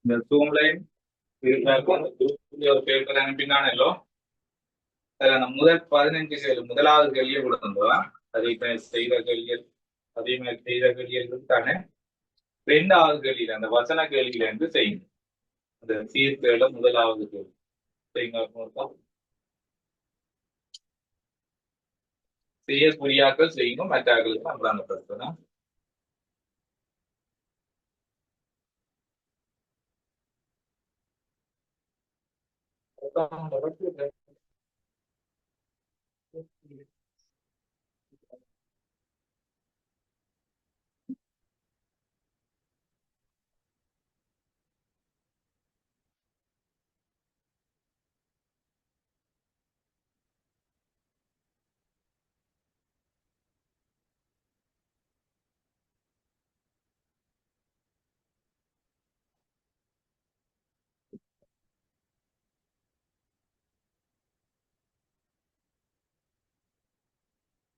இந்த சூம்லைன் ஒரு பேப்பர் அனுப்பினானோ அதுல நம்ம முதல் 15 கேள்வி முதலாவது கேள்வியை கொடுத்துருந்தோம். அதே செய்த கேள்விகள் அதே மாதிரி செய்த கேள்விகள் இருக்கானே 2வது கேள்வியில அந்த வசன கேள்வியில இருந்து செய்யணும். அந்த சீர்கேட முதலாவது கேள்வி செய்யுங்க. செய்ய புரியாக்கள் செய்யணும், மற்றாக்களுக்கு நம்மளான பிரச்சனை.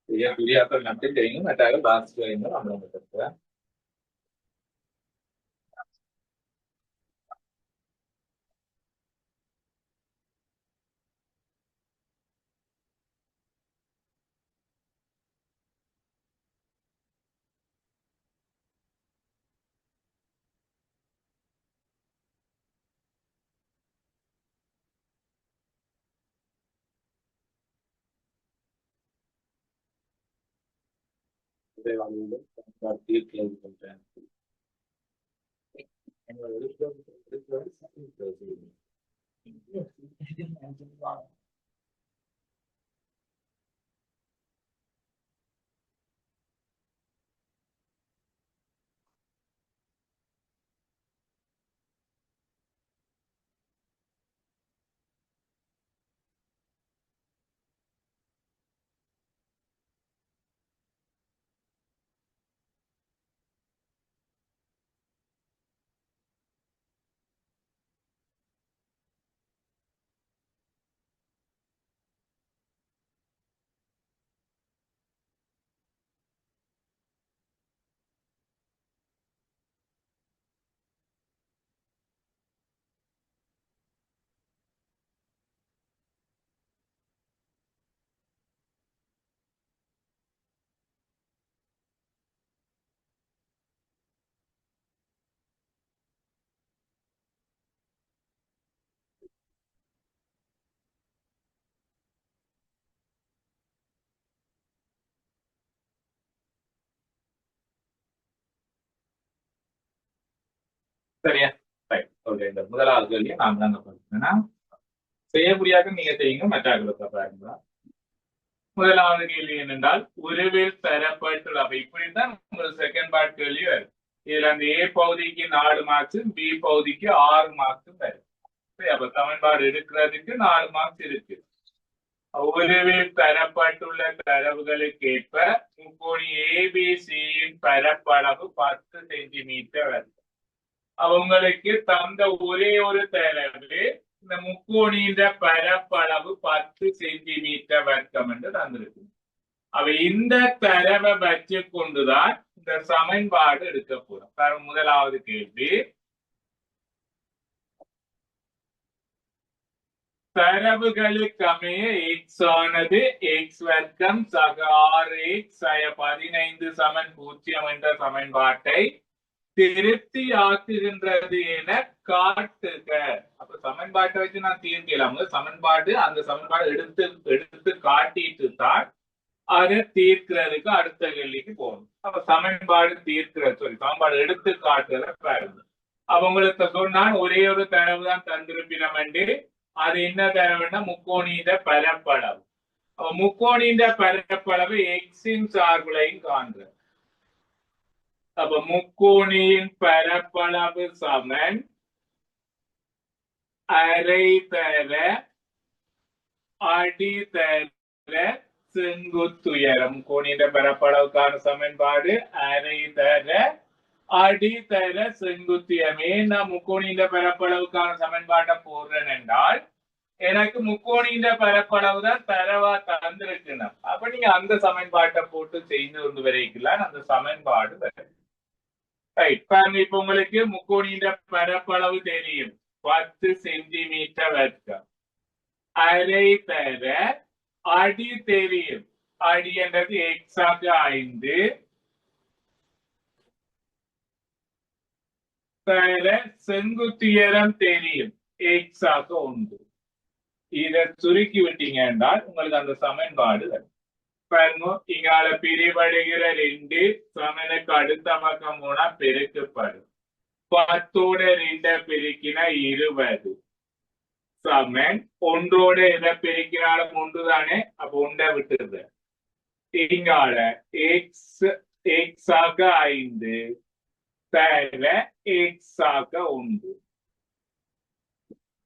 செய்ய புரியாக்கள் மட்டும் செய்யணும், மற்றாக்கள் பாஸ் செய்யணும் நம்மளான பிரச்சனை. சரியா? இந்த முதலாவது கேள்வியை நாம் தாங்க பார்த்தீங்கன்னா செய்யக்கூடியாக நீங்க செய்யுங்க, மற்றாக்களுக்கு பாருங்க. முதலாவது கேள்வி என்னென்றால் உருவில் பெறப்பட்டுள்ள இப்படித்தான் ஒரு செகண்ட் பார்ட் கேள்வி வரும். இதுல அந்த ஏ பகுதிக்கு 4 மார்க்ஸும் பி பகுதிக்கு 6 மார்க்ஸும் வரும். அப்ப சமன்பாடு எடுக்கிறதுக்கு 4 மார்க்ஸ் இருக்கு. உருவில் பெறப்பட்டுள்ள தரவுகளுக்கு ஏற்ப முக்கோணி ஏபிசியின் பரப்பளவு 10 சென்டிமீட்டர் வருது. அவங்களுக்கு தந்த ஒரே ஒரு தரவு இந்த முக்கோணியின் பரப்பளவு 10 சென்டிமீட்டர் வர்க்கம் என்று தந்திருக்கு. அவ இந்த தரவை வச்சு கொண்டுதான் இந்த சமன்பாடு எடுக்க போறோம். முதலாவது கேள்வி, தரவுகளுக்கு அமைய எக்ஸ் ஆனது எக்ஸ் வர்க்கம் சக 6x 15 என்ற சமன்பாட்டை திருப்தி ஆக்குகின்றது என காட்டுக. அப்ப சமன்பாட்டை வச்சு நான் தீர்க்கலாம். சமன்பாடு அந்த சமன்பாடு எடுத்து காட்டிட்டு தான் அதை தீர்க்கிறதுக்கு அடுத்த கேள்விக்கு போகணும். அப்ப சமன்பாடு சமன்பாடு எடுத்து காட்டுறத பாருங்க. அப்ப உங்களுக்கு சொன்னால் ஒரே ஒரு தரவு தான் தந்திருப்பினம் என்று, அது என்ன தரவுன்னா முக்கோணியின் பரப்பளவு. முக்கோணியின் பரப்பளவு எக்ஸின் சார்புலையும் காண்க. அப்ப முக்கோணியின் பரப்பளவு சமன் அரை தர அடி தர செங்குத்துயரம். முக்கோணியின் பரப்பளவுக்கான சமன்பாடு அரை தர அடி தர செங்குத்துயரம். நான் முக்கோணியின் பரப்பளவுக்கான சமன்பாட்டை போடுறேன் என்றால் எனக்கு முக்கோணியின் பரப்பளவு தான் தரவா தந்திருக்கணும். அப்ப நீங்க அந்த சமன்பாட்டை போட்டு செய்து கொண்டு வரைக்கலாம். அந்த சமன்பாடு வரும். இப்ப உங்களுக்கு முக்கோணியின் பரப்பளவு தெரியும், 10 சென்டிமீட்டர் வர்க்கம். அரை தர அடி தெரியும், அடி என்றது எக்ஸ் ஆக 5 தர செங்குத்துயரம் தெரியும், எக்ஸ் ஆக 1. இதை சுருக்கி விட்டீங்க என்றால் உங்களுக்கு அந்த சமன்பாடு வரும். இங்கால பிரிவடைகிற 2 சமனுக்கு அடுத்த பக்கம் போனா பெருக்கப்படும். 10ஓட 2 பெருக்கினா 20 சமன் 1ஓட எதை பெருக்கினாலும் 1 தானே. அப்ப 1 விட்டுருது. இங்கால எக்ஸ் ஆக 5 தர எக்ஸ் ஆக 1.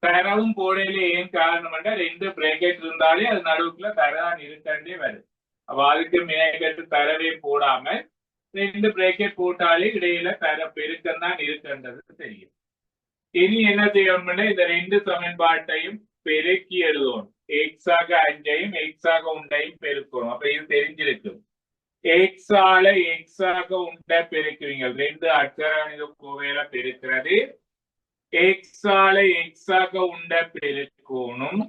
தரவும் போடையில ஏன் காரணம் 2 பிரேக்கெட் இருந்தாலே அது நடுவுக்குள்ள தரதான் இருக்கண்டே வருது. அப்ப அதுக்கு மேற்கட்டு தரவே போடாம 2 பிரேக்கெட் போட்டாலே இடையில தர பெருக்கம் தான் இருக்கின்றது தெரியும். இனி என்ன செய்யணும்னா இந்த 2 சமன்பாட்டையும் பெருக்கி எழுதணும். எக்ஸ் ஆக 5ஐயும் எக்ஸ் ஆக 1ஐயும் பெருக்கணும். அப்ப இது தெரிஞ்சிருக்கும். எக்ஸ் ஆல எக்ஸ் ஆக 1 பெருக்குவீங்க. 2 அச்சரகணித கோவையில பெருக்கிறது. எக்ஸ் ஆல எக்ஸ் ஆக 1 பெருக்கணும்.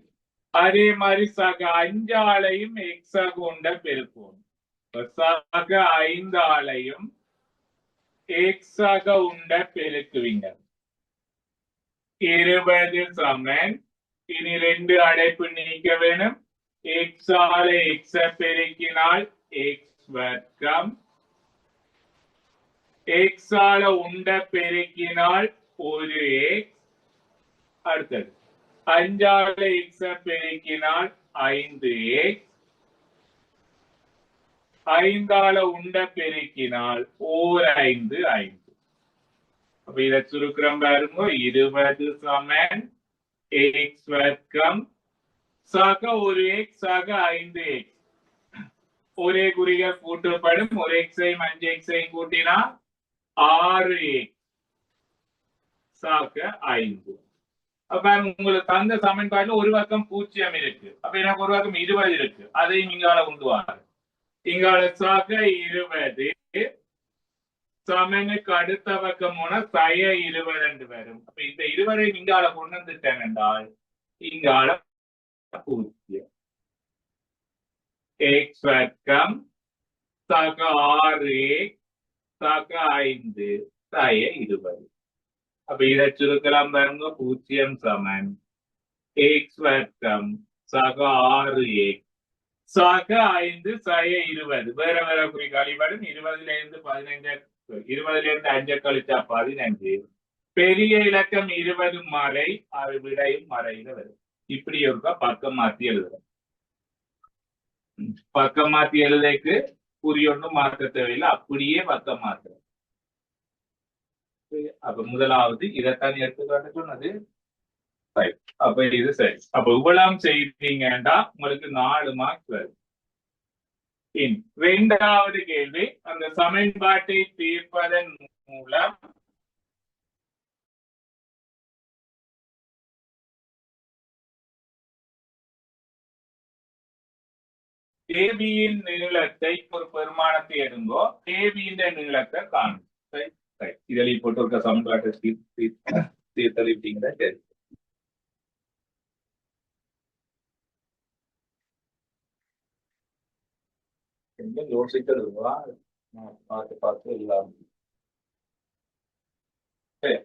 அதே மாதிரி சக 5 ஆலையும் எக்ஸ் ஆக 1 பெருக்கணும். சக 5 ஆலையும் எக்ஸ் ஆக 1 பெருக்குவீங்க. 20 சமன். இனி 2 அடைப்பு நீக்க வேணும். எக்ஸ் ஆல எக்ஸ் பெருக்கினால் எக்ஸ் வர்க்கம். எக்ஸ் ஆல 1 பெருக்கினால் ஒரு எக்ஸ். அடுத்தது 5 ஆல எக்ஸ் பெருக்கினால் 5x. 5 ஆல 1 பெருக்கினால் ஓர் 5 5. அப்ப இதை சுருக்கிறோம் பாருங்க. 20 சமன் எக்ஸ் வர்க்கம் சக ஒரு எக்ஸ் சக 5x. ஒரே குறிகள் கூட்டப்படும். ஒரு எக்ஸையும் 5x கூட்டினா 6x சக 5. அப்ப உங்களுக்கு தந்த சமன்பாட்டுல ஒரு பக்கம் 0 இருக்கு. அப்ப எனக்கு ஒரு பக்கம் 20 இருக்கு. அதையும் இங்கால கொண்டு வாங்க. இங்கால சக 20 சமனுக்கு அடுத்த பக்கம் போனா சய 20 வரும். அப்ப இந்த 20 இங்கால கொண்டு வந்துட்டேன் என்றால் இங்கால 0. எக்ஸ் வர்க்கம் சக 6x சக 5 சய 20. அப்ப இதை சுருக்கலாம் பாருங்க. 0 சமன் எக்ஸ் வர்க்கம் சக 6x சக 5 சய 20. வேற வேற குறிக்காலி வரும். 20ல இருந்து 5 கழிச்சா 15. பெரிய இலக்கம் 20 மறை, அது விடையும் மறையில வரும். இப்படி ஒருக்கா பக்கம் மாத்தி எழுதுறோம். பக்கம் மாத்தி எழுதைக்கு குறியொன்னும் மாற்ற தேவையில்லை. அப்படியே பக்கம் மாத்துறோம். அப்ப முதலாவது இதைத்தான் எடுத்துக்காட்டு சொன்னது. அப்ப இது சரி. அப்ப இவ்வளவு செய்தீங்கன்னா உங்களுக்கு 4 மார்க்ஸ் வரும். இரண்டாவது கேள்வி, அந்த சமன்பாட்டை தீர்ப்பதன் மூலம் ஏபியின் நீளத்தை ஒரு பெருமானத்தை எடுங்கோ, ஏபியின் நீளத்தை காணும். இதில் போட்டு ஒரு சமன்பாட்டை தீர்த்தளிப்பீங்கன்னா சரி. கொஞ்சம் யோசிக்கிறதுவா பார்த்து பார்த்து எல்லாம் சரி.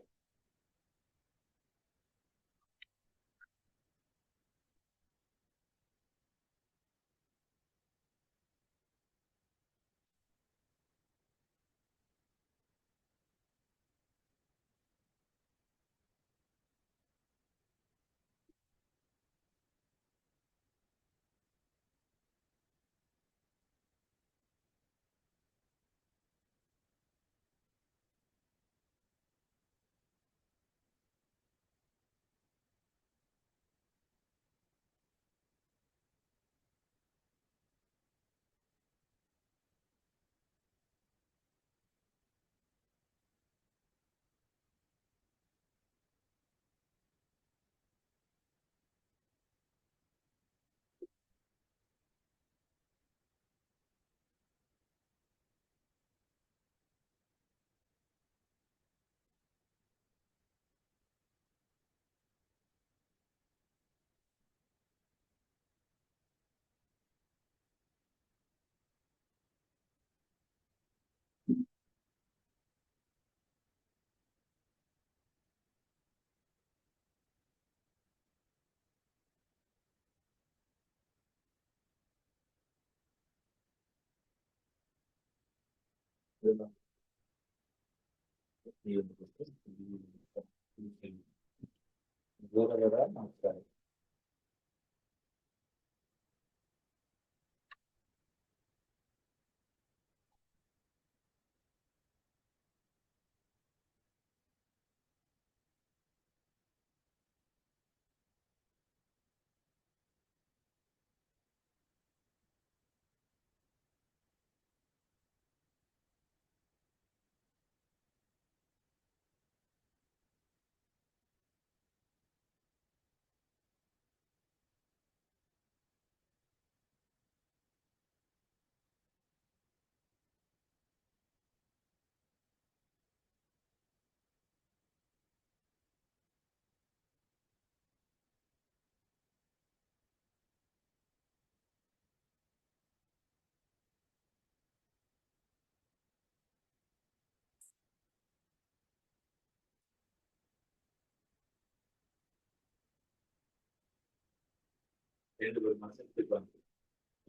ரெண்டு பேர் மாசத்துக்கு வந்து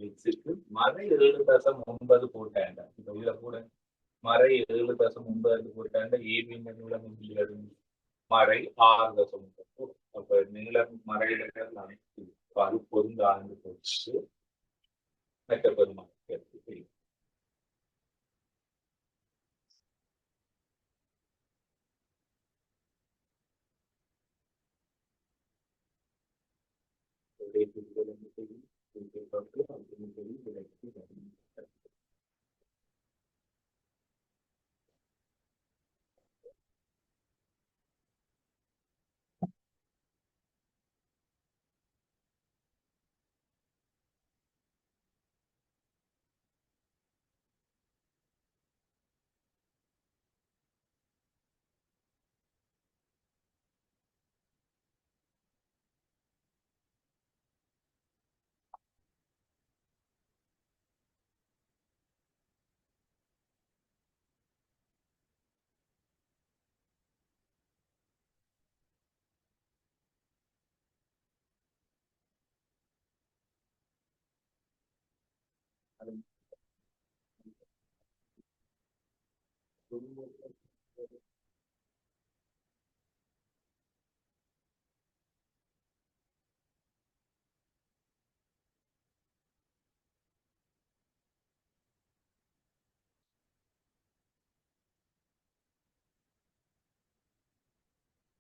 எக்ஸுக்கு மறை 7.9 போட்டாங்க. இப்ப இதுல கூட மறை 7.9 போட்டாங்க. ஏபி நீளம் மறை 6.9. அப்ப நீளம் மறையில அனைத்து அது பொருந்த ஆண்டு போச்சு மெட்ட பெருமாள்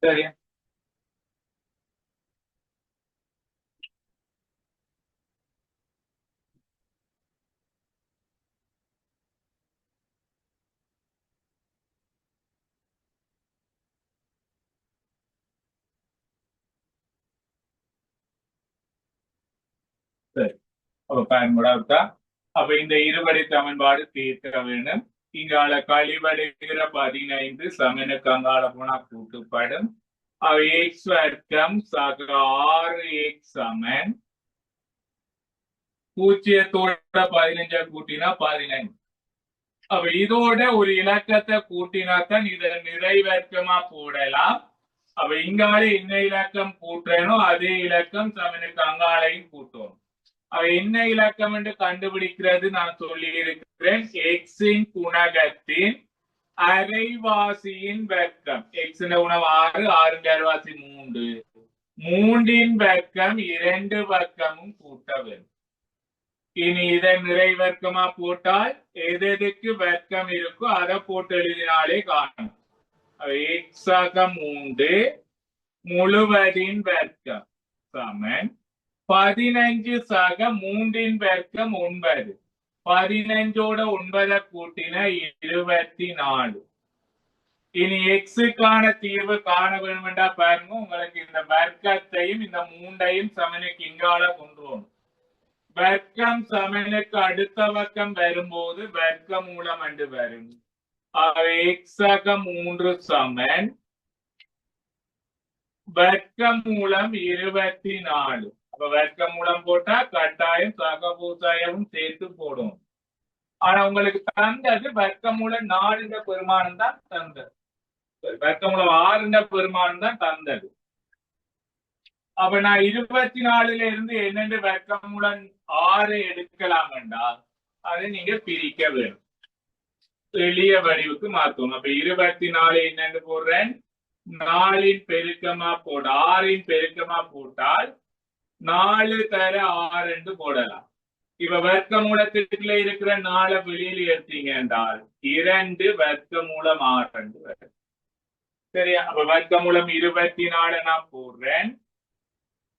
சரி. சரி அப்ப பயன்படாதா அப்ப இந்த இருபடி சமன்பாடு தீர்க்க வேணும். இங்கால கழிவடைகிற 15 சமனுக்கு அங்கால போனா கூட்டுப்படும். அவ எக்ஸ் வர்க்கம் சக 6x சமன் 0 15 கூட்டினா 15. அப்ப இதோட ஒரு இலக்கத்தை கூட்டினாத்தான் இதை நிறைவர்க்கமா போடலாம். அப்ப இங்கால என்ன இலக்கம் கூட்டுறனோ அதே இலக்கம் சமனுக்கு அங்காலையும் கூட்டணும். அவ என்ன இலக்கம் என்று கண்டுபிடிக்கிறது நான் சொல்லி இருக்கிறேன். எக்ஸின் குணகத்தின் அரைவாசியின் வர்க்கம். எக்ஸ் உணவு 6, 6 அரைவாசி 3, 3 வர்க்கம் 2 வர்க்கமும் கூட்ட வேண்டும். இனி இதை நிறைவர்க்கமா போட்டால் எதுக்கு வர்க்கம் இருக்கோ அதை போட்டு எழுதினாலே காணும். எக்ஸாக 3 முழுவதின் வர்க்கம் சமன் 15 சக 3 வர்க்கம் 9. 15ஓட 9 கூட்டின 24. இனி எக்ஸுக்கான தீர்வு காண வேண்டும் என்றா பாருங்க. உங்களுக்கு இந்த வர்க்கத்தையும் இந்த 3ஐயும் சமனுக்கு இங்கால கொண்டு வரணும். வர்க்கம் சமனுக்கு அடுத்த பக்கம் வரும்போது வர்க்க மூலம் என்று வரும். எக்ஸாக 3 சமன் வர்க்க மூலம் 24. அப்ப வர்க்க மூலம் போட்டா கட்டாயம் சகபூசாயமும் சேர்த்து போடும். ஆனா உங்களுக்கு தந்தது வர்க்க மூலம் 4 பெருமானம் தான் தந்தது. வர்க்க மூலம் 6 பெருமானம் தான் தந்தது. அப்ப நான் 24ல இருந்து என்னென்று வர்க்க மூலம் 6 எடுக்கலாம் என்றால் அதை நீங்க பிரிக்க வேணும். எளிய வடிவுக்கு மாத்தணும். அப்ப 24 என்னன்னு போடுறேன், 4 பெருக்கமா போட 6 பெருக்கமா போட்டால் 4 தர 6 என்று போடலாம். இப்ப வர்க்க மூலத்துக்குள்ள இருக்கிற 4 வெளியில் எடுத்தீங்க என்றால் 2 வர்க்க மூலம் 6 என்று வரும். சரியா? அப்ப வர்க்க மூலம் 24 நான் போடுறேன்.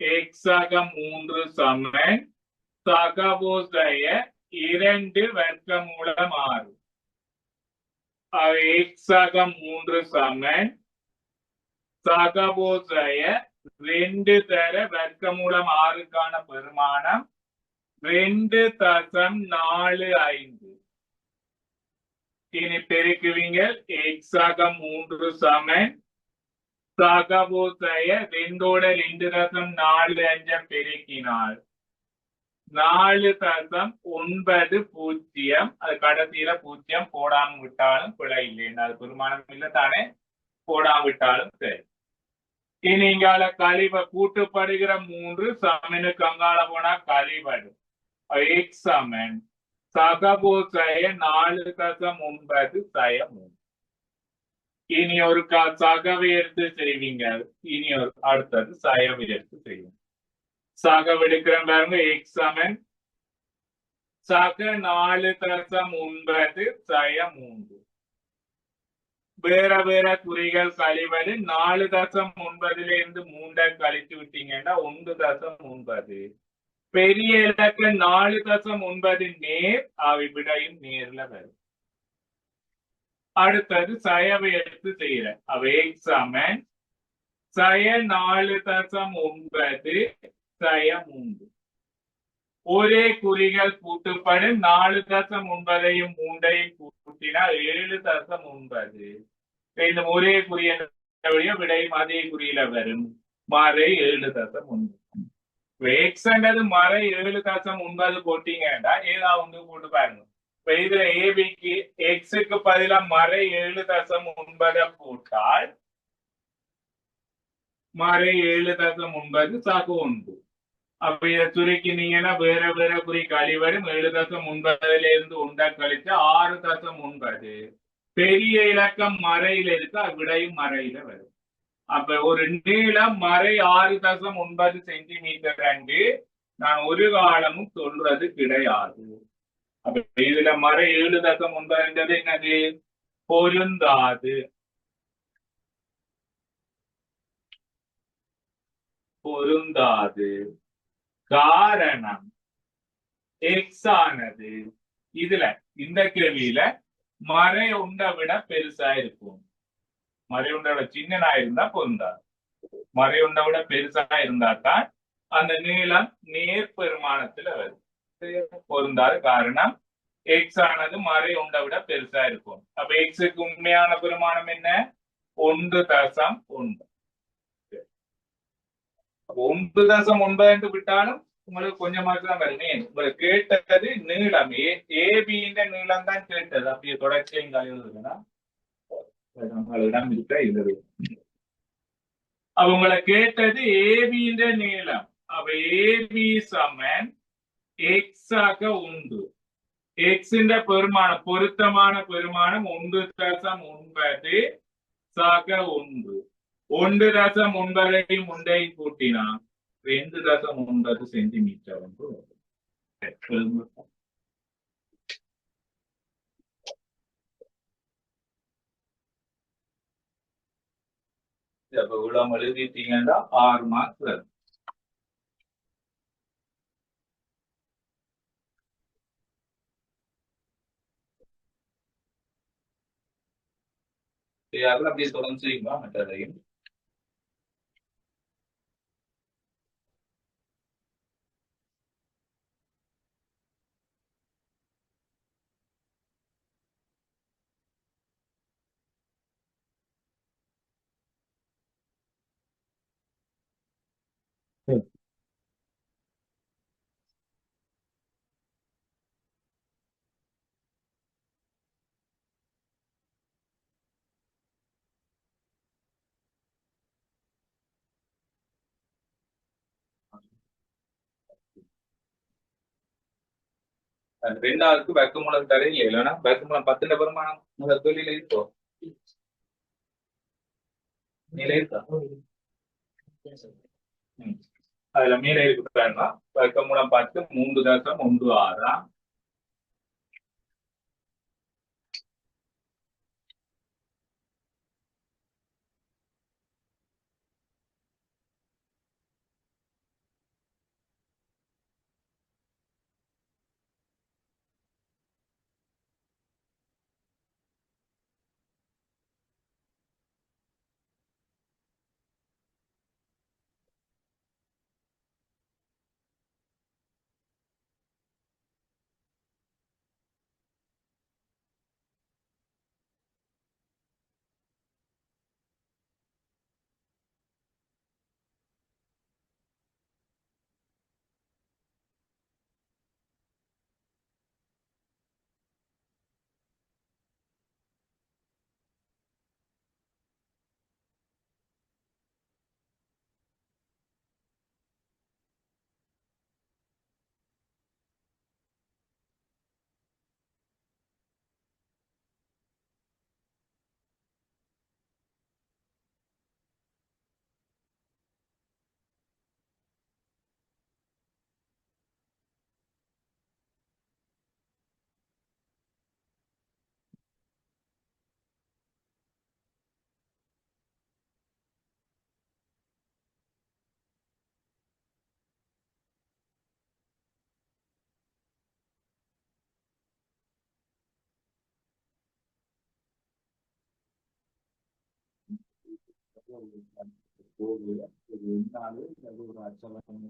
எக்ஸாக 3 சமன் சகபோசைய 2 வர்க்க மூலம் 6. எக்ஸாக 3 சமன் சகபோசைய 2 தர வர்க்க மூலம் 6க்கான பெருமானம் 2.45. இனி பெருக்குவீங்க. எக்ஸாக 3 சமன் சகபோசைய 2ஓட 2.45 பெருக்கினால் 4.90. அது கடைசியில 0 போடாம விட்டாலும் பிழை இல்லைன்னு அது பெருமானம் இல்லை தானே, போடாம விட்டாலும் சரி. இனி இங்கால கழிவ கூட்டுப்படுகிற 3 சமனுக்கு அங்கால போனா கழிவடும். எக்ஸ் சமன் சகபோசைய 4.9 சய 3. இனி ஒரு சகவை எடுத்து செய்வீங்க. இனி ஒரு அடுத்தது சயவை எடுத்து செய்வீங்க. சகவு எடுக்கிற பாருங்க. எக்ஸ் சமன் சக 4.9 சய 3. வேற வேற குறிகள் கழிவது 4.9 இருந்து 3 கழித்து விட்டீங்கன்னா 1.9. பெரிய இலக்க 4.9 நேர் அவை விடையும் நேர்ல வரும். அடுத்தது சயவை எடுத்து செய்யறேன். அவை எக்ஸாமன் சய 4.9 சய 3. ஒரே குறிகள் கூட்டுப்படும். 4.9ஐயும் 3ஐயும் கூட்டினா 7.9. இந்த ஒரே குறிய விடையும் அதே குறியில வரும். மறை 7.9. எக்ஸ்ன்றது மறை 7.9 போட்டீங்கன்னா ஏதாவது ஒன்று போட்டு பாருங்க. இப்ப இதுல ஏபிக்கு எக்ஸுக்கு பதிலா மறை 7.9 போட்டால் மறை 7.9 சாக்கு 1. அப்ப இதை சுருக்கினீங்கன்னா வேற வேற குறி கழிவரும். 7.9 இருந்து 1 கழிச்சு 6.9. பெரிய இலக்கம் மறையில இருக்கு, விடையும் மறையில வரும். அப்ப ஒரு நீளம் மறை 6.9 சென்டிமீட்டர் என்று நான் ஒரு காலமும் சொல்றது கிடையாது. அப்ப இதுல மறை 7.9 என்னது? பொருந்தாது. பொருந்தாது. காரணம் எக்ஸ் ஆனது இதுல இந்த கேள்வியில மறை உண்டை விட பெருசா இருக்கும். மறை உண்டை விட சின்னனா இருந்தா பொருந்தாது. மறை உண்டை விட பெருசா இருந்தா தான் அந்த நீளம் நேர் பெருமானத்துல வரும். பொருந்தாது. காரணம் எக்ஸ் ஆனது மறை ஒன்றை விட பெருசா இருக்கும். அப்ப எக்ஸுக்கு உண்மையான பெருமானம் என்ன? 1.1. 1.9 என்று விட்டாலும் உங்களுக்கு கொஞ்சமாக்கு தான் வருமே. உங்களுக்கு கேட்டது நீளம் ஏபின்ற நீளம் தான் கேட்டது. அப்படியே தொடர்ச்சியும் எழுதுனா நம்மளிடம் இருக்க இது. அவங்களை கேட்டது ஏபின்ற நீளம். அப்ப ஏபி சமன் எக்ஸ் ஆக உண்டு. எக்ஸ் பெருமானம் பொருத்தமான பெருமானம் 1.9 சாக 1. 1.9 உண்டையும் கூட்டினா 2.9 சென்டிமீட்டர் வந்து இவ்வளவு எழுதிட்டீங்கன்னா 6 மார்க் வரும். அப்படியே தொடர்ந்து செய்யுமா மற்றதையும். ரெண்டாவதுக்கு வர்க்கமூலம் தரையில் இல்லைன்னா வர்க்கமூலம் 10 பெருமானம் முதல் தொழில இருக்கோ மேலே இருக்கா? அதுல மேலே இருக்குன்னா வர்க்கமூலம் 10 3.16. ஒரு அச்சவசம்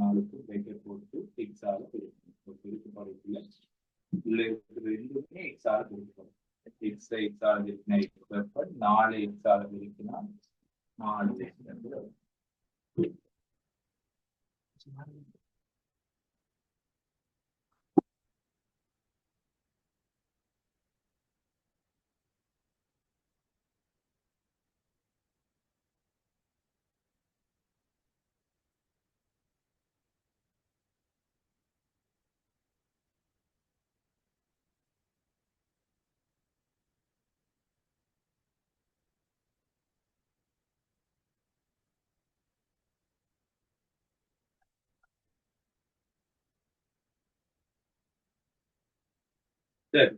நாளுக்கு பேக்கெட் போட்டு எக்ஸால பெருக்கு படைப்புல உள்ள இருக்கிற ரெண்டுமே எக்ஸால பிரிக்கணும். எக்ஸால பிரிக்கினா 4 எக்ஸால பிரிக்கினா 4 சரி.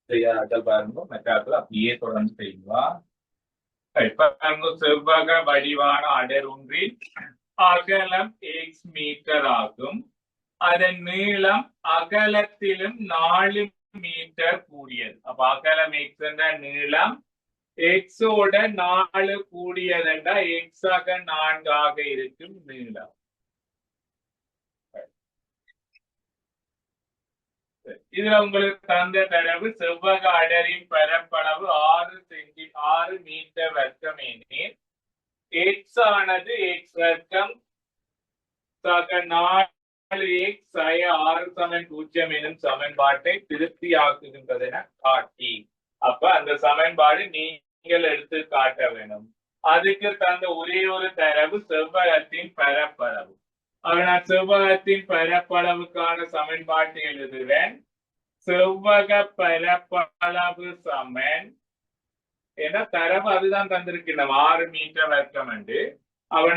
செய்யார்கள் பாருங்க மெட்டாக்கள் அப்படியே தொடர்ந்து செய்வா. பாருங்க செவ்வக வடிவான அடர் ஒன்றில் அகலம் x மீட்டர் ஆகும். அதன் நீளம் அகலத்திலும் 4 மீட்டர் கூடியது. அப்ப அகலம் x என்ற நீளம் எக்ஸோட 4 கூடியதுண்டா எக்ஸ் ஆக 4 இருக்கும் நீளம். இதுல உங்களுக்கு தந்த தரவு செவ்வக அடரின் பரப்பளவு 6 மீட்டர் வர்க்கம் எனில் எக்ஸ் ஆனது எக்ஸ் வர்க்கம் 4x 6 0 எனும் சமன்பாட்டை திருப்தியாக்குகின்றதென காட்டி. அப்ப அந்த சமன்பாடு நீங்கள் எடுத்து காட்ட வேணும். அதுக்கு தந்த ஒரே ஒரு தரவு செவ்வகத்தின் பரப்பளவு. நான் செவ்வகத்தின் பரப்பளவுக்கான சமன்பாட்டை எழுதுவேன். செவ்வக பரப்பளவு சமன் ஏன்னா தரவு அதுதான் தந்திருக்கின்றோம் 6 மீட்டர் வர்க்கம் என்று.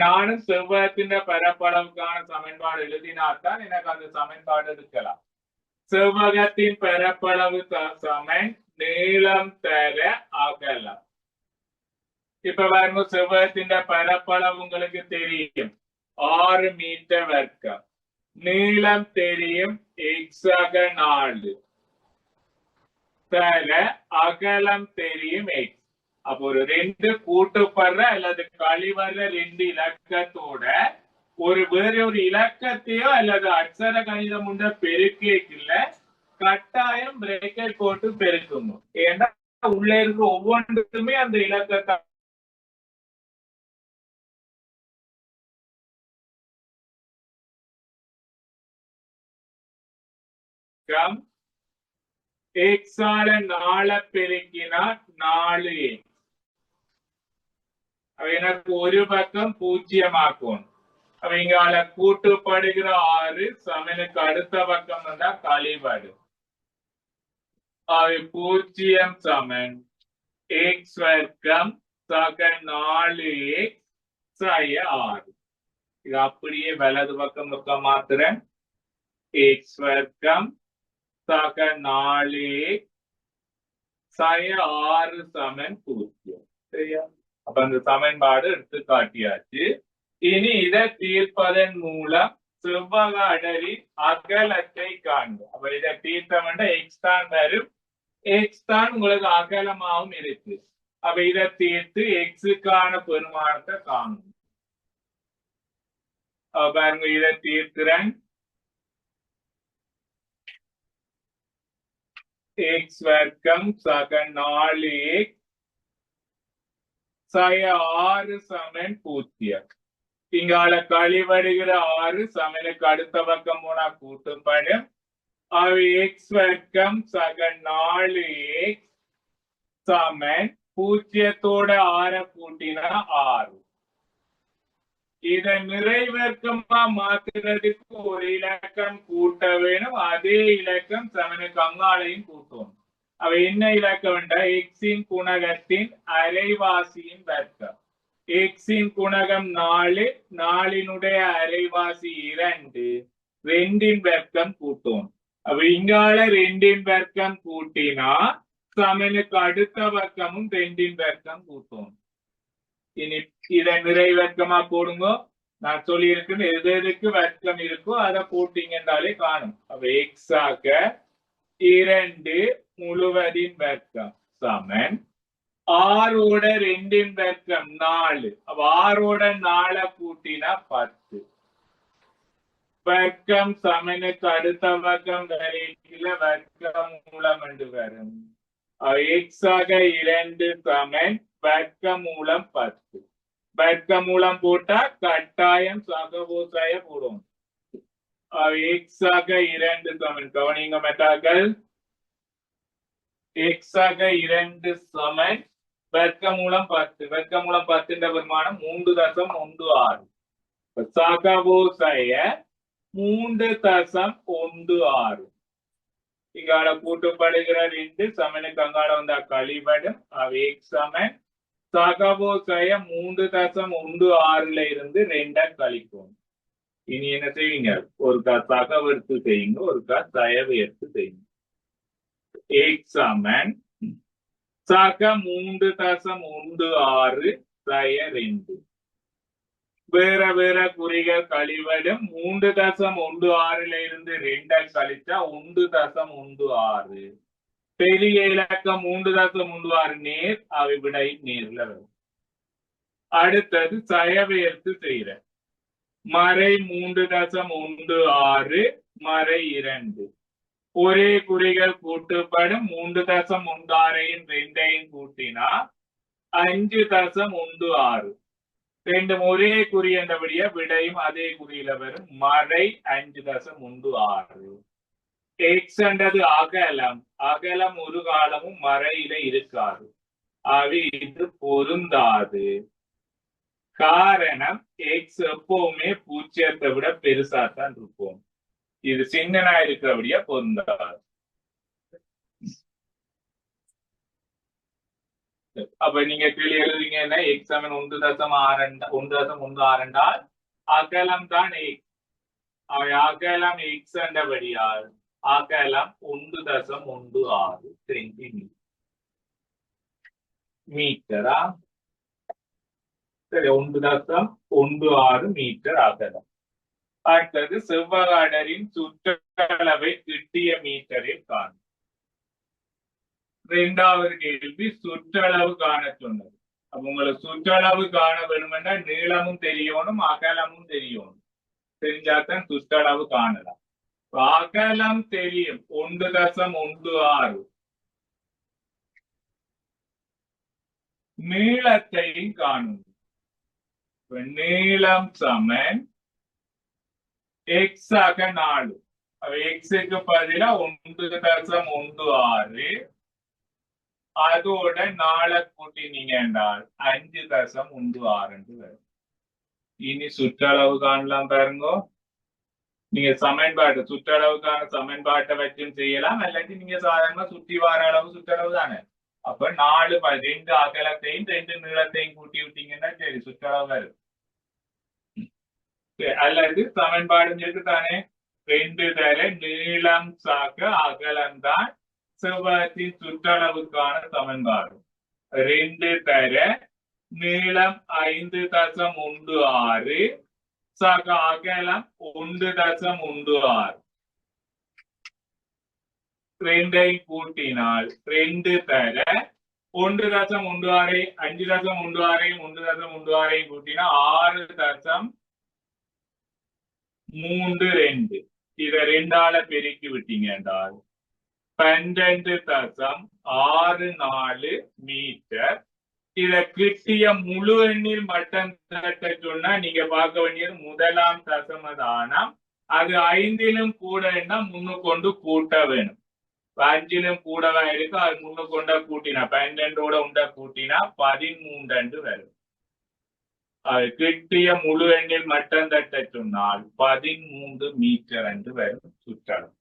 நானும் செவ்வகத்தின் பரப்பளவுக்கான சமன்பாடு எழுதினால்தான் எனக்கு அந்த சமன்பாடு எடுக்கலாம். செவ்வகத்தின் பரப்பளவு சமன் நீளம் தர அகலம். இப்ப பாருங்க செவ்வகத்தின் பரப்பளவு உங்களுக்கு தெரியும் 6 மீட்டர் வர்க்கம். நீளம் தெரியும் x ஆக 4 தர அகலம் தெரியும் x. அப்போ ஒரு 2 கூட்டுப்படுற அல்லது கழிவற 2 இலக்கத்தோட வேற ஒரு இலக்கத்தையோ அல்லது அட்சர கணிதம் உண்ட பெருக்கேக்குள்ள கட்டாயம் பிரேக்கெட் போட்டு பெருக்கணும். ஏன்னா உள்ள இருக்கிற ஒவ்வொன்றுக்குமே அந்த இலக்கத்தை x ஆல 4 பெருக்கினா 4x. எனக்கு ஒரு பக்கம் 0 ஆக்கும். அவங்கால கூட்டுப்படுகிற 6 சமனுக்கு அடுத்த பக்கம் வந்தா கழிவடு. 0 சமன் x வர்க்கம் சக 4x சய 6. இது அப்படியே வலது பக்கம் மாத்துறேன். x வர்க்கம் சக 4x சய 6 சமன் 0. சரியா? அப்ப அந்த சமன்பாடு எடுத்து காட்டியாச்சு. இனி இதை தீர்ப்பதன் மூலம் செவ்வக அடரின் அகலத்தை காண்க. அப்ப இதை தீர்த்தம் எக்ஸ் தான் வரும். எக்ஸ் தான் உங்களுக்கு அகலமாகவும் இருக்கு. அப்ப இதை தீர்த்து எக்ஸுக்கான பெருமானத்தை காணும். பாருங்க இதை தீர்க்கிறேன். எக்ஸ் வர்க்கம் சக 4x சய 6 சமன் 0. இங்கால கழிவடுகிற 6 சமனுக்கு அடுத்த பக்கம் போனா கூட்டுப்படும். எக்ஸ் வர்க்கம் சக 4x சமன் 0 6 கூட்டினா 6. இதை நிறைவர்க்கமா மாத்துறதுக்கு ஒரு இலக்கம் கூட்ட வேணும். அதே இலக்கம் சமனுக்கு அங்காளையும் கூட்டணும். என்ன இலக்கம் வேண்டாம்? எக்ஸின் குணகத்தின் அரைவாசியின் வர்க்கம். எக்ஸின் குணகம் 4, 4 அரைவாசி 2, 2 வர்க்கம் கூட்டும். இங்கால 2 வர்க்கம் கூட்டினா சமனுக்கு அடுத்த பக்கமும் 2 வர்க்கம் கூட்டும். இனி இதை நிறைவர்க்கமா போடுங்க. நான் சொல்லி இருக்கேன் எது எதுக்கு வர்க்கம் இருக்கோ அதை போட்டீங்கன்னாலே காணும். எக்ஸ் ஆக 2 முழுவதின் வர்க்கம் சமன் 6ஓட 2 வர்க்கம் 4. 6ஓட 4 கூட்டினா 10. வர்க்கம் சமனுக்கு அடுத்த வர்க்கம் வரையில வர்க்கம் மூலம் என்று வரும். எக்ஸ் ஆக 2 சமன் வர்க்க மூலம் 10. வர்க்க மூலம் போட்டா கட்டாயம் சகவோசாய போடும். எக்ஸ் ஆக 2 சமன் கவனிங்க மெட்டாக்கள். எக்ஸ் ஆக 2 சமன் வர்க்க மூலம் 10. வர்க்க மூலம் 10 பெருமானம் 3.16. சகவோசாய 3.16. இங்கால கூட்டுப்படுகிற 2 சமனுக்கு அங்கால வந்தா கழிவடும். எக்ஸ் சமன் சகவோசய 3.16 இருந்து 2 கழிக்கும். இனி என்ன செய்வீங்க? ஒரு சகவு எடுத்து செய்யுங்க, ஒரு தயவு எடுத்து செய்யுங்க. x சமன் சக 3.16 சய 2. வேற வேற குறிகள் கழிவடும் 3.16 இருந்து 2 கழிச்சா 1.16. பெரிய இலக்கம் 3.16 நேர், அவை விடை நேர்ல வரும். அடுத்தது சயவேர்த்து செய்யற மறை 3.16 மறை 2. ஒரே குறிகள் கூட்டுப்படும் 3.16 2 கூட்டினா 5.16. ரெண்டும் ஒரே குறி என்றபடியா விடையும் அதே குறியில வரும். மறை 5.16. எக்ஸ் என்றது அகலம். அகலம் ஒரு காலமும் மறையில இருக்காது. ஆகவே இது பொருந்தாது. காரணம் எக்ஸ் எப்பவுமே 0 விட பெருசாத்தான் இருக்கும். இது சின்னனா இருக்கிறபடியா பொருந்தாது. அப்ப நீங்க கீழே எழுதுவீங்கன்னா எக்ஸ் சமன் 1.16 என்றால் அகலம் தான் எக்ஸ். அகலம் எக்ஸ் என்றபடியால் அகலம் 1.16 சென்டிமீட்டரா? சரி, 1.16 மீட்டர் அகலம். அடுத்தது செவ்வகடரின் சுற்றளவை கிட்டிய மீட்டரில் காணும். இரண்டாவது கேள்வி சுற்றளவு காண சொன்னது. அப்ப உங்களுக்கு சுற்றளவு காண வேணும்னா நீளமும் தெரியணும், அகலமும் தெரியணும். தெரிஞ்சாதான் சுற்றளவு காணலாம். அகலம் தெரியும் 1.16. நீளத்தையும் காணும். நீளம் சமன் எக்ஸ் ஆக 4. எக்ஸுக்கு பதிலா 1.16. அதோட 4 கூட்டினீங்க என்றால் 5.16 வரும். இனி சுற்றளவு காணலாம் பாருங்க. நீங்க சமன்பாட்டு சுற்றளவுக்கான சமன்பாட்டை வச்சும் செய்யலாம், இல்லாட்டி நீங்க சாதாரணமா சுற்றி வார அளவு சுற்றளவு தானே. அப்ப 4 2 அகலத்தையும் 2 நீளத்தையும் கூட்டி விட்டீங்கன்னா சரி சுற்றளவு வரும். அல்லது சமன்பாடு இருக்குதானே, 2 தர நீளம் சாக்க அகலம் தான் செவ்வகத்தின் சுற்றளவுக்கான சமன்பாடு. 2 தர நீளம் 5.16 சக அகலம் 1.16. 2 கூட்டினால் 2 தர 1.16 5.16 1.16 கூட்டினா 6.32. இத 2ஆல பெருக்கி விட்டீங்க என்றால் 12.64 மீட்டர். இத கிட்டிய முழு எண்ணில் மட்டம் தட்ட சொன்னா நீங்க பார்க்க வேண்டியது முதலாம் தசமதானம். அது 5லும் கூட என்ன முன்னுக்கொண்டு கூட்ட வேணும். 5லும் கூடவா இருக்கு, அது முன்னுக்கொண்ட கூட்டினா 12ஓட உண்ட கூட்டினா 13 வரும். அது கிட்டிய முழு எண்ணில் மட்டம் தட்ட சொன்னால் 13 மீட்டர் என்று வரும் சுற்றளவு.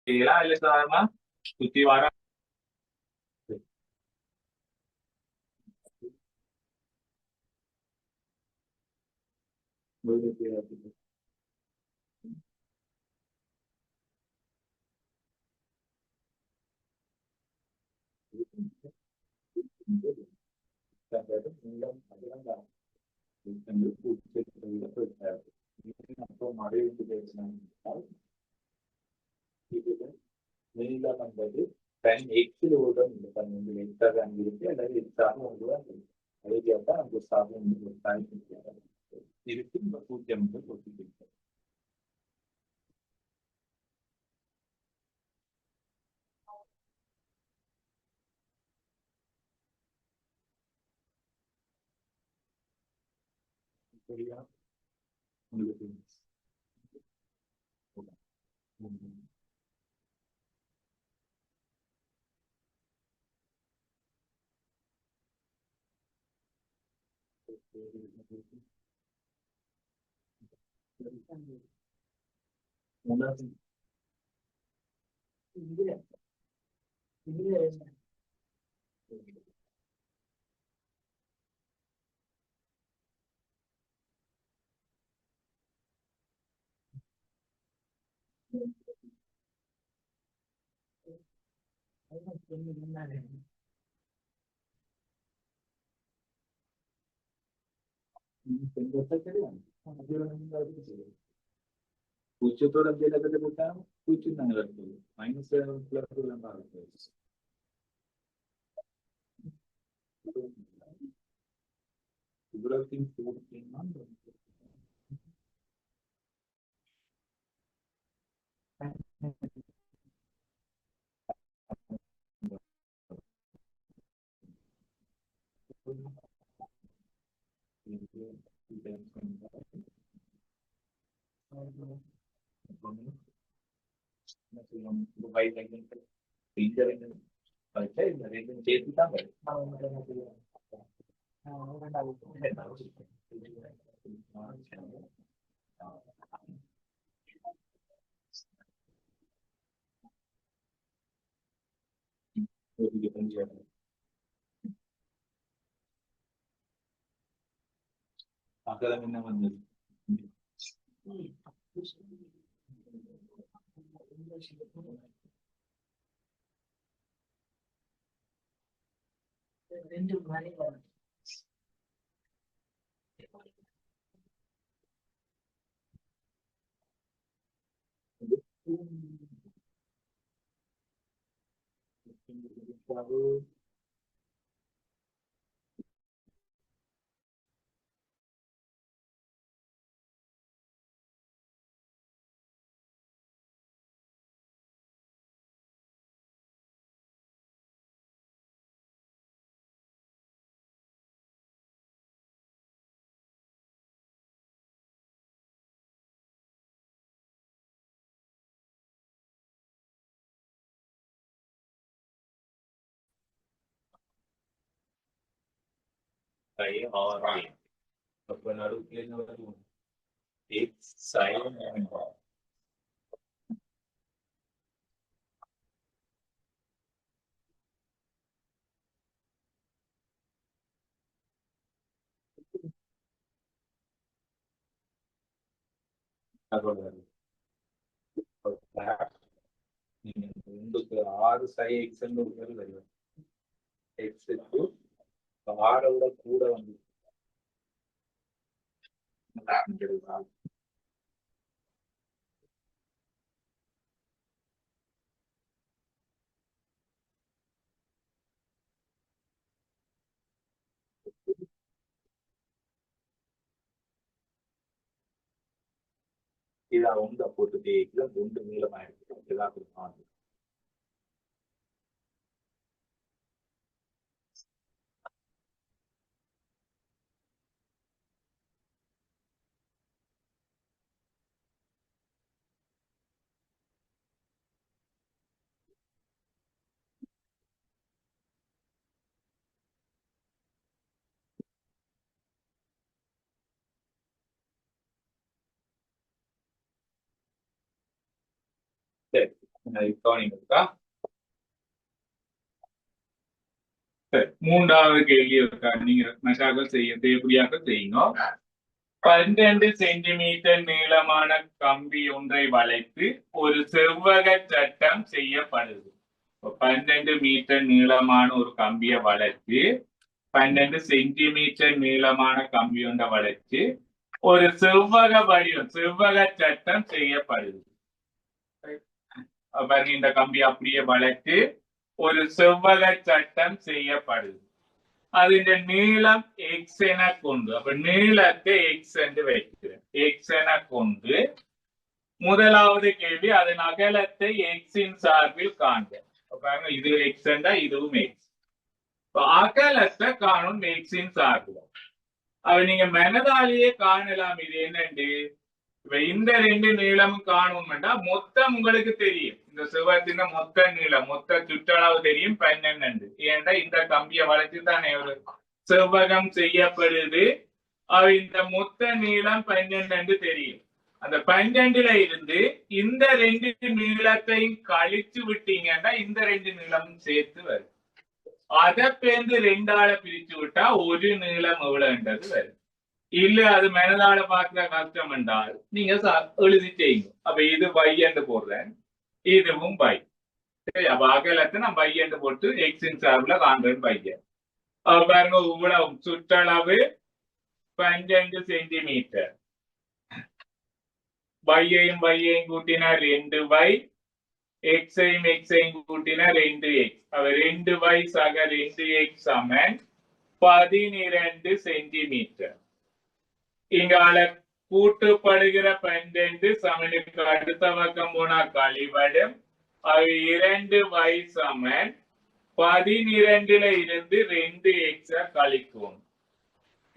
இல்ல சாதாரணமா சுத்தி வர நீளம் என்பது தன் எக்ஸிலோட எக்ஸாக அங்கிருக்கு அல்லது எக்ஸாக ஒன்று அதே கேட்டா அந்த சாதம் இருக்கு. இந்த 0 போட்டு சரியா உங்களுக்கு പൂജ്യത്തോടെ എന്തെങ്കിലുമൊക്കെ കൂട്ടാം പൂജ്യം തന്നെ വരുന്നത് മൈനസ് പ്ലസ് ഇവിടെ അകലമിന്നെ വന്നത് ரெண்டு மணி வரும் Saya orang apa naruh dia naruh saya memang untuk ஆறு சை எக்ஸ் வருது எக்ஸுக்கு ஆறோட கூட வந்து இதை உண்ட போட்டு தேய்க்கல குண்டு நீளமாயிருக்கு இதான் கொடுப்பாங்க சரி கவனிங்கக்கா சரி மூன்றாவது கேள்வி இருக்கா நீங்க மெஷாக்கள் செய்யக்கூடியாக செய்யுங்க 12 சென்டிமீட்டர் நீளமான கம்பி ஒன்றை வளைத்து ஒரு செவ்வக சட்டம் செய்யப்படுது 12 மீட்டர் நீளமான ஒரு கம்பியை வளைத்து 12 சென்டிமீட்டர் நீளமான கம்பி ஒன்றை வளைத்து ஒரு செவ்வக வடிவம் செவ்வக சட்டம் செய்யப்படுது இந்த கம்பி அப்படியே வளைத்து ஒரு செவ்வக சட்டம் செய்யப்படுது അതിന്റെ നീളം എക്സ് എന്നെ കൊണ്ട് അപ്പൊ നീളത്തെ എക്സ് എന്ന് வைக்கிறேன் எக்ஸ் என கொண்டு முதலாவது கேள்வி அதன் அகலத்தை எக்ஸின் சார்பில் காண்க பாருங்க இது எக்ஸ் என்றா இதுவும் எக்ஸ் அகலத்தை காணும் எக்ஸின் சார்பில் அவ நீங்க மனதாலேயே காணலாம் இது என்னண்டு இப்ப இந்த ரெண்டு நீளமும் காணும்னா மொத்தம் உங்களுக்கு தெரியும் இந்த செவ்வகத்தின் மொத்த நீளம் மொத்த சுற்றளவு தெரியும் 12 ஏன்டா இந்த கம்பியை வளைச்சு தானே ஒரு செவ்வகம் செய்யப்படுது இந்த மொத்த நீளம் 12 தெரியும். அந்த 12ல இருந்து இந்த 2 நீளத்தையும் கழிச்சு விட்டீங்கன்னா இந்த 2 நீளமும் சேர்த்து வரும். அதை பேர்ந்து 2ஆல பிரிச்சு விட்டா ஒரு நீளம் எவ்வளவுன்றது வரும். இல்ல அது மனதால பார்க்கிற கஷ்டம் என்றால் நீங்க எழுதி செய்யுங்க. அப்ப இது y என்று போடுறேன், இதுவும் y. சரி, அப்ப அகலத்தை நான் y என்று போட்டு எக்ஸின் சார்பில் காண்றேன் பையன். பாருங்க, இவ்வளவு சுற்றளவு 12 சென்டிமீட்டர். y-ஐயும் y-ஐயும் கூட்டினா 2y, x-ஐயும் கூட்டினா 2x. அவ 2y சக 2x சமன் 12 சென்டிமீட்டர். இங்கால கூட்டுப்படுகிற 12 சமனுக்கு அடுத்த பக்கம் போனா கழிவடும். அது 2y சமன் 12ல இருந்து 2x கழிக்கும்.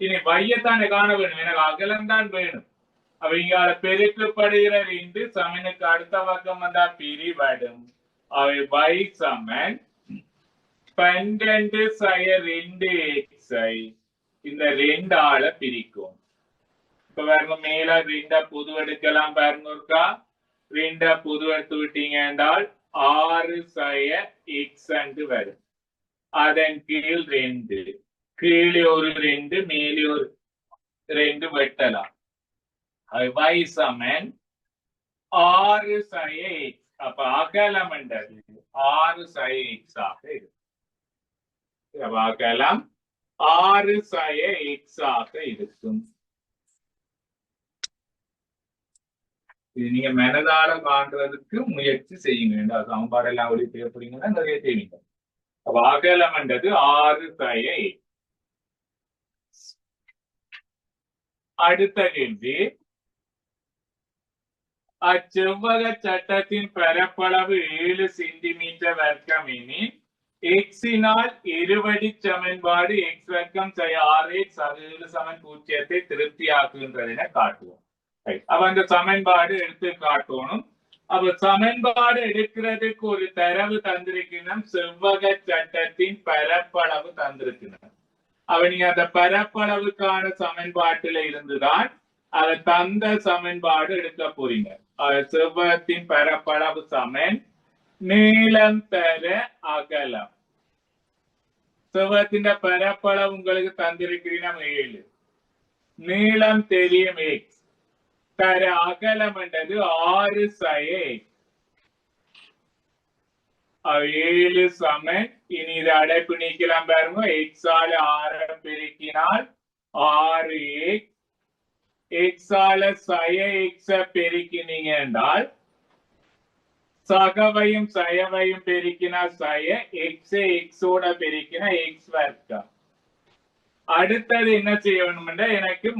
இனி வையத்தானே காண வேணும், எனக்கு அகலம் தான் வேணும். அப்ப இங்கால பெருக்கப்படுகிற 2 சமனுக்கு அடுத்த பக்கம் வந்தா பிரிவடும். அவை y சமன் 12 சய 2x இந்த 2ஆல பிரிக்கும். இப்ப பாருங்க, மேல 2 பொது எடுக்கலாம். பாருங்க, இருக்கா 2 பொது எடுத்து விட்டீங்க என்றால் 6 சய x வரும். அதன் கீழ் 2, கீழே ஒரு 2, மேலே ஒரு 2 வெட்டலாம். y சமன் 6 சய x. அப்ப அகலம் என்றது 6 சய x ஆக இருக்கும். அகலம் 6 சய x ஆக இருக்கும். இது நீங்க மனதால காண்றதுக்கு முயற்சி செய்யுங்க. சமன்பாடு எல்லாம் ஒளி தேவைப்படுங்கன்னா நிறைய செய்வீங்க. அப்ப அகலம் என்றது 6 சய x. அடுத்த கேள்வி, அச்செவ்வக சட்டத்தின் பரப்பளவு 7 சென்டிமீட்டர் வர்க்கம் எனில் எக்ஸினால் இருவடி சமன்பாடு x வர்க்கம் சய 6x அது 7 சமன் 0 திருப்தியாக்குகின்றதென காட்டுவோம். அப்ப அந்த சமன்பாடு எடுத்து காட்டணும். அப்ப சமன்பாடு எடுக்கிறதுக்கு ஒரு தரவு தந்திருக்கணும், செவ்வக சட்டத்தின் பரப்பளவு தந்திருக்கணும். அவ நீங்க அந்த பரப்பளவுக்கான சமன்பாட்டில இருந்துதான் அதை தந்த சமன்பாடு எடுக்க போறீங்க. செவ்வகத்தின் பரப்பளவு சமன் நீளம் தர அகலம். செவ்வகத்தின் பரப்பளவு உங்களுக்கு தந்திருக்கிறீங்க 7, நீளம் தெரியும் x, தர அகலம் என்றது 6 சய x. 7 சமன், இனி இது அடைப்பு நீக்கலாம். பாருங்க, x ஆல 6 பெருக்கினால் 6x, x ஆல சய x பெருக்கினீங்க என்றால் சகவையும் சயவையும் பெருக்கினா சய x, x-ஓட பெருக்கினா x வர்க்கம். அடுத்தது என்ன செய்யணும், எனக்கு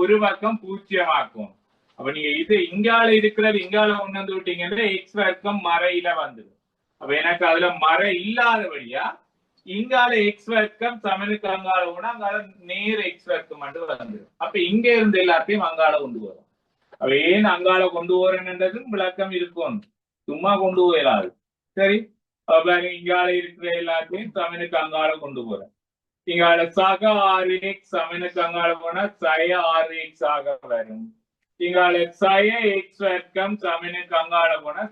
ஒரு பக்கம் 0 ஆக்கும். அப்ப நீங்க இது இங்கால இருக்கிறது இங்கால கொண்டு வந்து விட்டீங்கன்னா x வர்க்கம் மறையில வந்துடும். அப்ப எனக்கு அதுல மறை இல்லாதபடியா இங்கால x வர்க்கம் சமனுக்கு அங்கால கூட அங்கால நேர் x வர்க்கம் மட்டும் வந்துடும். அப்ப இங்க இருந்து எல்லாத்தையும் அங்கால கொண்டு வரும். அப்ப ஏன் அங்கால கொண்டு வரணுன்றது விளக்கம் இருக்கும், சும்மா கொண்டு போயிடாது. சரி, அப்ப இங்கால இருக்கிற எல்லாத்தையும் சமனுக்கு அங்கால கொண்டு போறேன். இங்கால சக 6x சமனுக்கு அங்கால போனா சய 6x ஆக வரும். இங்கால சய x வர்க்கம் சமனுக்கு அங்கால போனா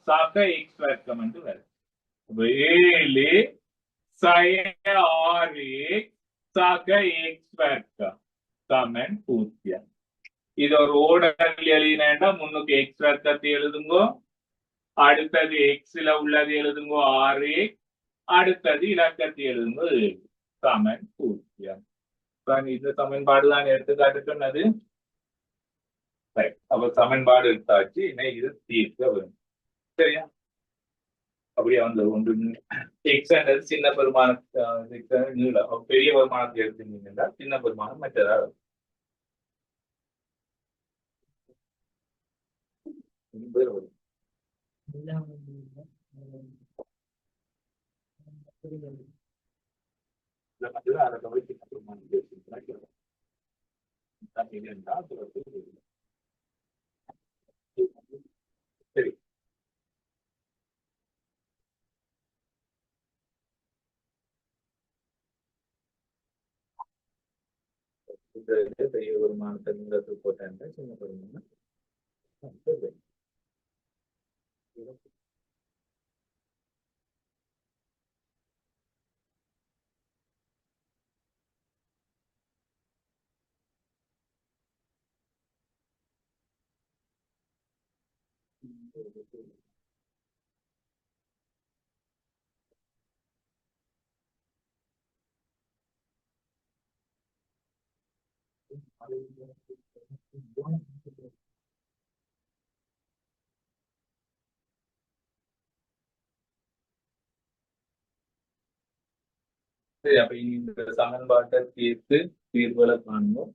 சக x வர்க்கம் என்று வரும். 7 சய 6x சக x வர்க்கம் சமன் 0. இது ஒரு ஓடல் எழுதினா முன்னுக்கு x வர்க்கத்தை எழுதுங்கோ, அடுத்தது x-ல உள்ளது எழுதுங்கோ 6x, அடுத்தது இலக்கத்தை எழுதுங்கோ 7 சமன் 0. இந்த சமன்பாடு தான் எடுத்துக்காட்டு சொன்னது. அப்ப சமன்பாடு எடுத்தாச்சு, இது தீர்க்க வரும். சரியா? அப்படியே வந்து ஒன்று x என்றது சின்ன பெருமானம், நீளம். பெரிய பெருமானத்தை எடுத்தீங்கன்னா சின்ன பெருமானம் மற்றதா வரும். சரி, பெரிய பெருமானத்தை நீளத்துக்கு போட்டேன் சின்ன பெருமானம் சரி அப்ப இந்த சமன்பாட்டை தீர்த்து தீர்வுகளை காண்போம்.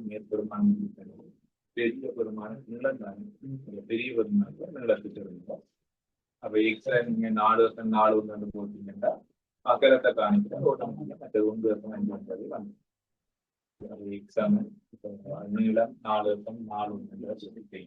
மேற்பெருமானம் பெரிய பெருமானம் நீளம் பெரிய பெருமானம் நீளத்துக்கு இருந்தோம். அப்ப எக்ஸ்ட்ரா நீங்க 4 வருஷம் 4 ஒன்று போட்டீங்கன்னா அகலத்தை காணிக்கிற மற்ற 1 வருஷம் 5 வந்து எக்ஸாம் நீளம் 4 வருஷம் 4 ஒன்று சொல்லி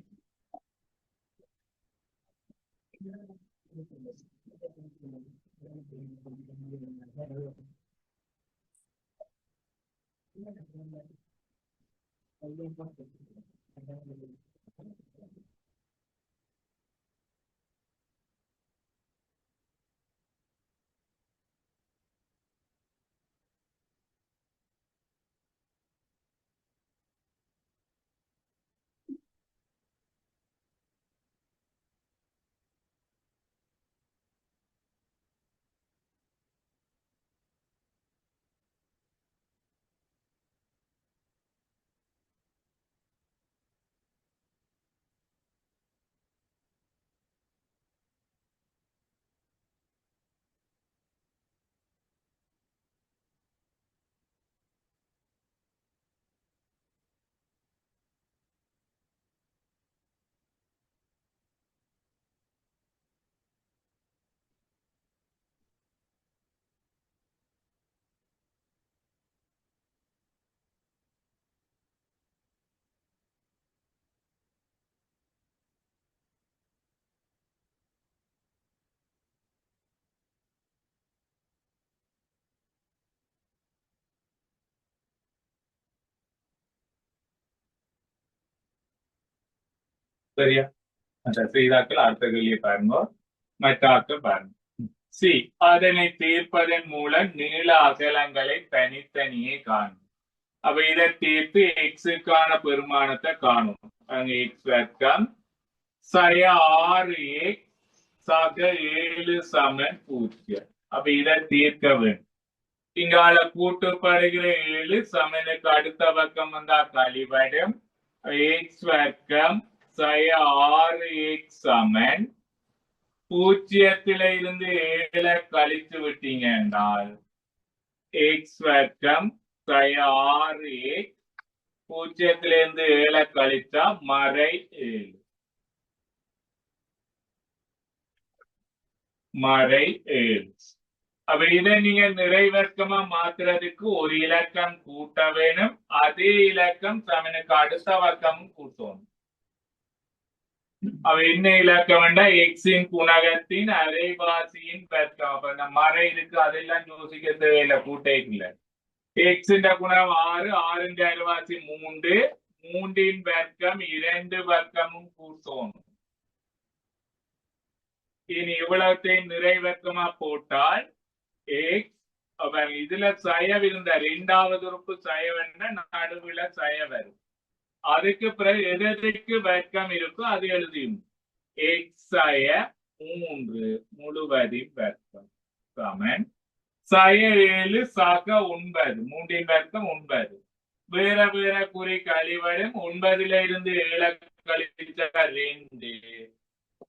சரியா? அந்த செய்தாக்கள் அடுத்த கேள்வியை பாருங்க. மற்றாக்கள் பாருங்க. சி அதனை தீர்ப்பதன் மூலம் நீள அகலங்களை தனித்தனியே காணும். அப்ப இதை தீர்த்து எக்ஸுக்கான பெருமானத்தை காணும். அங்க எக்ஸ் வர்க்கம் சய 6x சக 7 சமன் 0. அப்ப இதை தீர்க்க வேண்டும். இங்கால கூட்டுப்படுகிற 7 சமனுக்கு அடுத்த பக்கம் வந்தா கழிவடும். எக்ஸ் வர்க்கம் சய 6x சமன் 0 இருந்து 7 கழித்து விட்டீங்க என்றால் எக்ஸ் வர்க்கம் சய 6x 0 இருந்து 7 கழித்தா மறை 7 மறை 7. அப்ப இதை நீங்க நிறைவர்க்கமா மாத்துறதுக்கு ஒரு இலக்கம் கூட்ட வேணும். அதே இலக்கம் சமனுக்கு அடுத்த வர்க்கமும் கூட்டணும். அவ என்ன இலக்கம் வேண்டா எக்ஸின் குணகத்தின் அரைவாசியின் வர்க்கம். அப்ப இந்த மறை இருக்கு அதெல்லாம் யோசிக்க தேவையில்லை கூட்டைக்குள்ள. எக்ஸிന്റെ குணம் 6, 6 அரைவாசி 3, 3 வர்க்கம் 2 வர்க்கமும் கூட்டணும். இனி இவ்வளத்தையும் நிறைவர்க்கமா போட்டால் எக்ஸ் இதுல சயவ் இருந்த 2வது உறுப்பு சயவென்ன நடுவுல சய வரும். அதுக்கு பிறகு எதற்கு வர்க்கம் இருக்கோ அது எழுதியும் எக்ஸ் சய 3 முழுவதின் வர்க்கம் சமன் சய 7 சக 9 3 வர்க்கம் 9. வேற வேற குறி கழிவடும் 9ல இருந்து 7 கழிச்சா 2.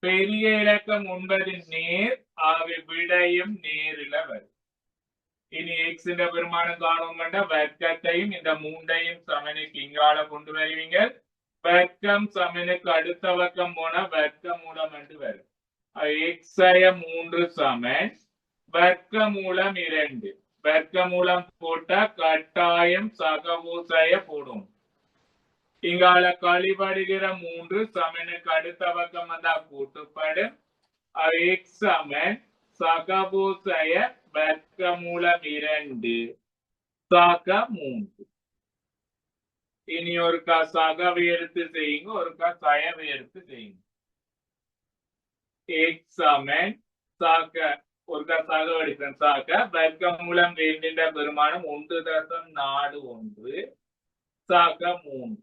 பெரிய இலக்கம் 9 நேர் ஆகிய விடையும் நேரில வரும். இனி எக்ஸ் என்ற பெருமானம் காணும்னா வர்க்கத்தையும் இந்த 3ஐயும் சமனுக்கு இங்கால கொண்டு வருவீங்க. வர்க்கம் சமனுக்கு அடுத்த பக்கம் போனா வர்க்க மூலம் என்று வரும். எக்ஸ் 3 சமன் வர்க்க மூலம் 2. வர்க்க மூலம் போட்டா கட்டாயம் சகவூசைய போடும். இங்கால கழிபடுகிற 3 சமனுக்கு அடுத்த பக்கம் வந்தா கூட்டுப்படும். எக்ஸ் சமன் சகவூசைய வர்க்க மூலம் 2 சக 3. இனி ஒருக்கா சகவை எடுத்து செய்யுங்க, ஒருக்கா சயவை எடுத்து செய்யுங்க. எக்ஸ் சமன் சக ஒருக்கா சக எடுக்கிறேன். சக வர்க்க மூலம் 2 பெருமானம் 1.41 சக 3.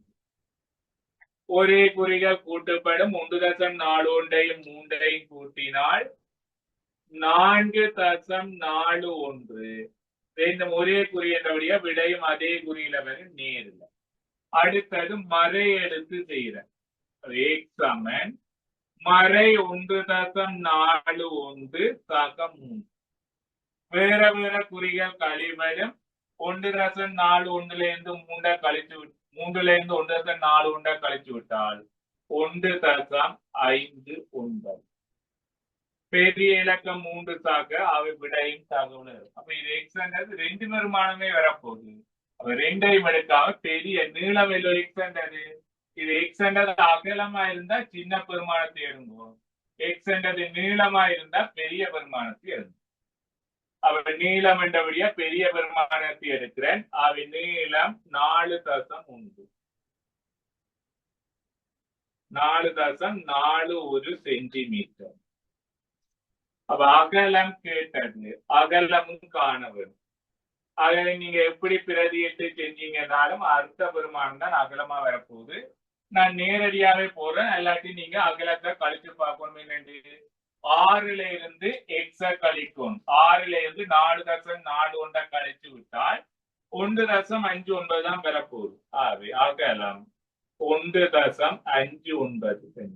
ஒரே குறிகள் கூட்டுப்படும் 1.41 3ஐயும் கூட்டினால் 4.41. ரெண்டும் ஒரே குறி என்றபடியா விடையும் அதே குறியில வரும் நேரில். அடுத்தது மறை எடுத்து செய்யறேன். எக்ஸ் சமன் மறை 1.41 சக 3. வேற வேற குறிகள் கழிவரும் 1.41 இருந்து 3 கழிச்சு 3ல இருந்து 1.41 கழிச்சு விட்டால் 1.59. பெரிய இலக்கம் 3 சாக அவை விடையும் தகவல். அப்ப இது எக்ஸ் 2 பெருமானமே வரப்போகுது. அப்ப 2ஐயும் எடுக்காம பெரிய நீளம் எல்லோ எக்ஸ் இது எக்ஸ் அகலமா இருந்தா சின்ன பெருமானத்தை எடுங்கோம். எக்ஸ் நீளமா இருந்தா பெரிய பெருமானத்தை எடுங்க. அவ நீளம் என்றபடியா பெரிய பெருமானத்தை எடுக்கிறேன். அவை நீளம் 4.1 4.41 சென்டிமீட்டர். அப்ப அகலம் கேட்டது, அகலமும் காண வரும். அகலை நீங்க எப்படி பிரதியிட்டு செஞ்சீங்கன்னாலும் அடுத்த பெருமானம் தான் அகலமா வரப்போகுது. நான் நேரடியாவே போறேன். இல்லாட்டி நீங்க அகலத்தை கழிச்சு பார்க்கணும். என்னண்டு 6ல இருந்து எக்ஸ கழிக்கும். 6ல இருந்து 4.41 கழிச்சு விட்டால் 1.59 தான் பெறப்போகுது. ஆகவே அகலம் 1.59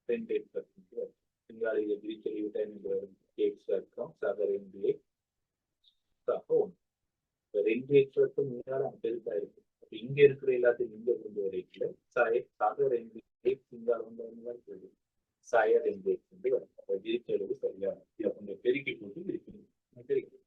சென்டிமீட்டர். இங்க இருக்கிற எல்லாத்தையும் இங்க கொண்டு வரைக்கல சக 2 சய 2 விரிச்செழுவு சரியா கொஞ்சம் பெருக்கி போட்டு இருக்கணும். பெருக்கி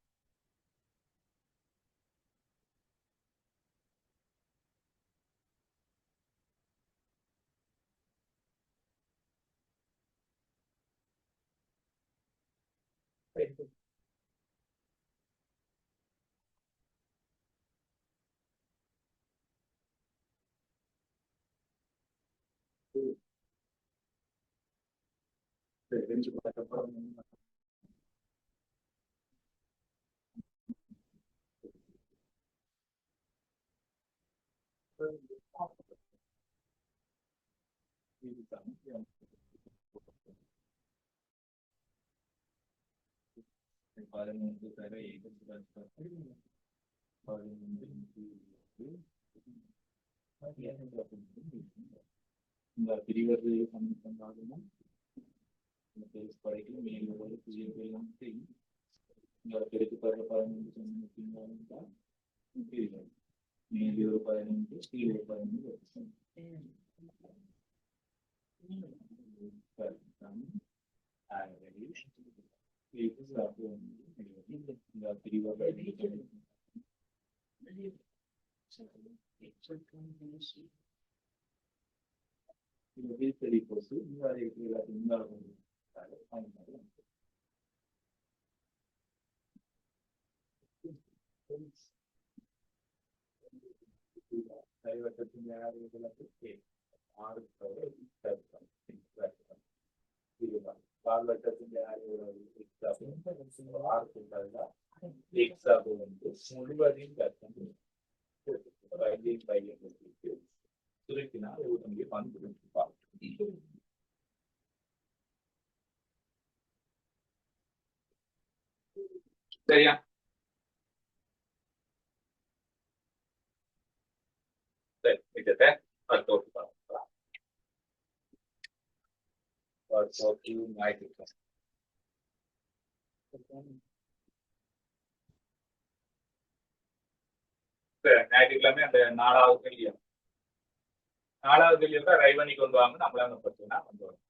11 தர இந்த பிரிவது சம்பந்தமாகவும் படைக்கும் மேல் ஒரு புதிய பெருக்கு பர 11 தான் மேல் ஒரு 11 கீழ் ஒரு 11 கால்வட்டத்தின் முழுவதையும் கற்பனை சுருக்கினால் பண்பு சரியா? சரி, இதை அடுத்த பார்க்கலாம். ஞாயிற்றுக்கிழமை அந்த 4வது கேள்வி ரைவ் பண்ணி கொண்டு வாங்க. நம்மளால பார்த்தீங்கன்னா கொண்டு வரும்.